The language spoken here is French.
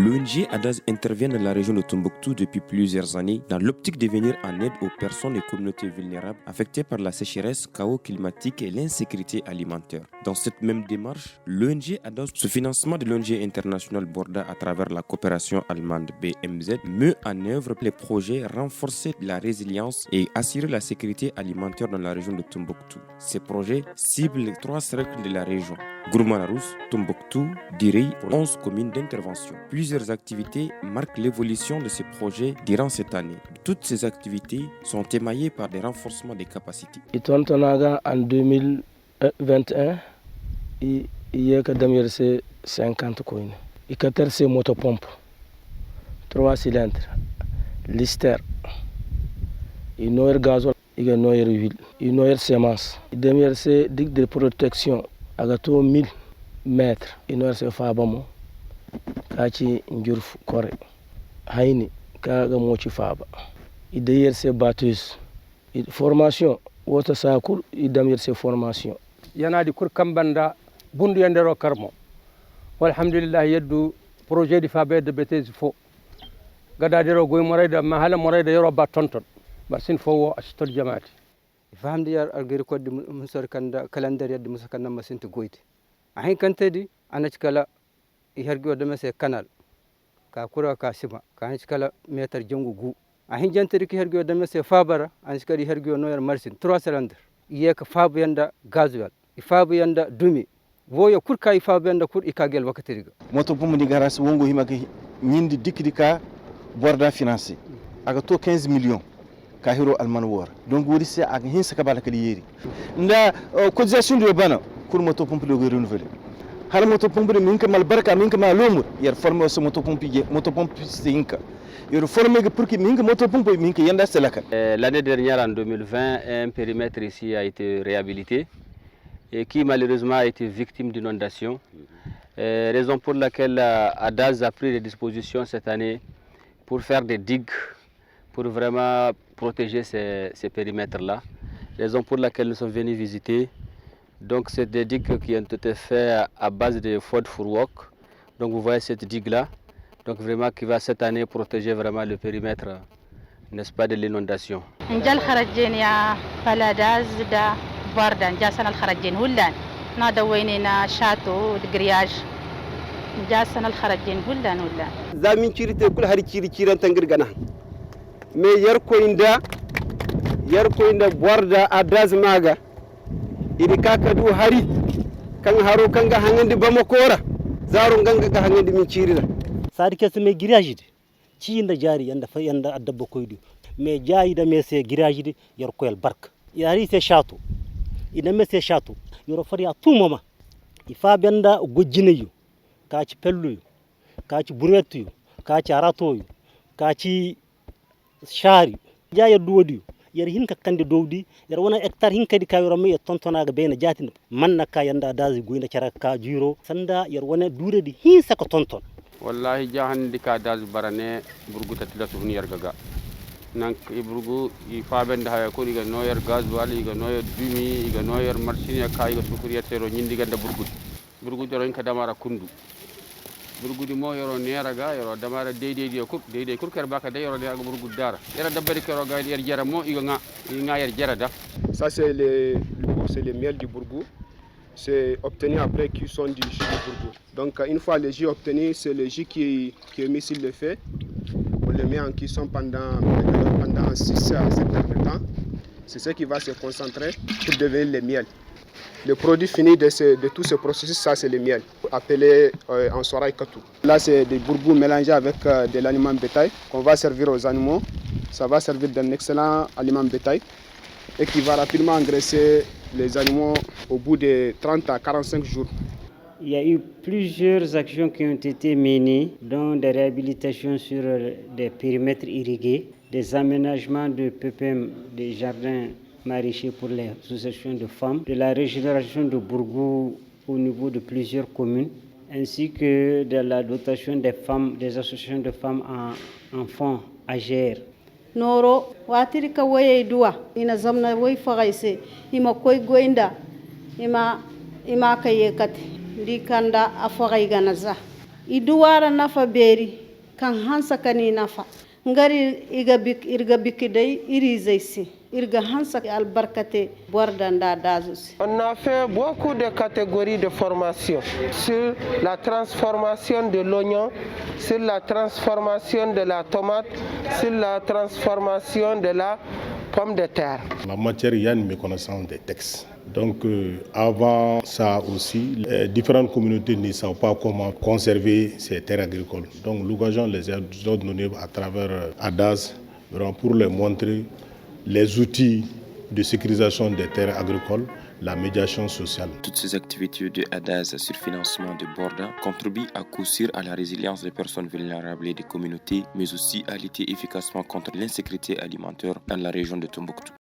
L'ONG ADAS intervient dans la région de Tombouctou depuis plusieurs années dans l'optique de venir en aide aux personnes et communautés vulnérables affectées par la sécheresse, chaos climatique et l'insécurité alimentaire. Dans cette même démarche, l'ONG ADAS, sous financement de l'ONG internationale Borda à travers la coopération allemande BMZ, met en œuvre les projets renforcer la résilience et assurer la sécurité alimentaire dans la région de Tombouctou. Ces projets ciblent les 3 cercles de la région: Gourmanarous, Tombouctou, Direi, 11 communes d'intervention. Plusieurs activités marquent l'évolution de ces projets durant cette année. Toutes ces activités sont émaillées par des renforcements des capacités. En 2021, il y a 50 coins. Il y a 4 motopompes, 3 cylindres, lister, il y a gazole, il y a huile, il y a semences, il y a des de protection. Agato 1000 mètres inorse fabamo kaci njurf kore hayni kaga moci faba idayir se batteuse formation wota sakur idamir se formation yanadi kur kambanda bundu yandero karmo walhamdulillah yeddu projet di fabe de betese fo gadadero goy morayda mahala morayda yoro ba tonton basin fo wo astor jamaati famdi yar algeri koddi musor kanda calendar yaddi musa kanna masinti goyti ahin kantedi anach kala hergo de mese canal ka kura ka sima ka hin kala meter jongu gu ahin jantedi ki hergo de mese fabara anach kadi hergo no yar marsin 3 cylinder iye ka fabu yanda gasoil ifabu yanda dumi woyo kurka ifabu yanda kur ikagel wakatiriga moto bumu di garas wongo himaka nyindi dikdika borda financé aga to 15 millions kahiro alman war donc wori se ak hin saka bala kali yeri nda cotisation de bana kur moto pompe le renouveler hal moto pompe min ka mal barka min ka malumur yer former so moto pompe sinka yer former pour que min ka moto pompe min ka yanda selaka. L'année dernière en 2020 un périmètre ici a été réhabilité et qui malheureusement a été victime d'inondation, raison pour laquelle ADAS a pris des dispositions cette année pour faire des digues pour vraiment protéger ces périmètres-là. Raison pour laquelle nous sommes venus visiter. Donc c'est des digues qui ont été faites à base de Ford Furwalk. Donc vous voyez cette digue-là, donc vraiment qui va cette année protéger vraiment le périmètre, n'est-ce pas, de l'inondation. me yarkoinda borda ADAS maga idi kakadu hari kan haro kanga hangandi bamakora zaro ganga ga hangandi min cirira sadi kese me girajide ci inda jari yanda adabbo koydu me jaayida me se girajide yarkoyal barka yari se chateau ina me se chateau yoro fari a tout moment ifa benda gojjineyu kaaci pelluyu kaaci burettu kaaci aratoyu kaaci shari jaya duwodi yar hinka kande dowdi yar wona hectare hinkadi ka yoro mi tontonaga beena jatina manna ka yanda dazi goyna cara ka juro sanda yar wona duredi hinsa ko tonton wallahi jahandi ka dazi barane burgu tatilatu hun yar gaga nank burgu i fabende haya ko diga no yar gaz wali diga no yar dumi diga no yar marsinia ka diga sufuriya tero nyindi ganda burgu joro hinka damara kundu burgudi mo yoro neraga yoro damara deydey kur ker baka de yoro de burgu dara yara dabbari kero ga yer jara mo iga yer jara da. Ça c'est le miel du bourgou, c'est obtenu après cuisson du jus du bourgou. Donc une fois le jus obtenu, c'est le jus qui est mis sur le feu. On le met en cuisson pendant 6 à 7 heures de temps. C'est ce qui va se concentrer pour devenir le miel. Le produit fini de tout ce processus, ça c'est le miel, appelé en soraï katou. Là c'est des bourgous mélangés avec de l'aliment bétail qu'on va servir aux animaux. Ça va servir d'un excellent aliment bétail et qui va rapidement engraisser les animaux au bout de 30 à 45 jours. Il y a eu plusieurs actions qui ont été menées, dont des réhabilitations sur des périmètres irrigués, des aménagements de PPM, des jardins maraîchers pour les associations de femmes, de la régénération de bourgous au niveau de plusieurs communes, ainsi que de la dotation des femmes, des associations de femmes en enfants AGR. Noro watiri ka waye duwa ina zamna way fagaise ima koy goinda ima kaye kat di kanda afagay ganaza iduwara nafa beri kan hansa kani nafa ngari irga bikidai iri zaisi irga hansa albarkate bordanda dazus. On a fait beaucoup de catégories de formation sur la transformation de l'oignon, sur la transformation de la tomate, sur la transformation de la pomme de terre. En matière, il y a une méconnaissance des textes. Donc avant ça aussi, les différentes communautés ne savent pas comment conserver ces terres agricoles. Donc l'occasion les a donnés à travers ADAS pour leur montrer les outils de sécurisation des terres agricoles, la médiation sociale. Toutes ces activités de ADAS sur financement de Borda contribuent à coup sûr à la résilience des personnes vulnérables et des communautés, mais aussi à lutter efficacement contre l'insécurité alimentaire dans la région de Tombouctou.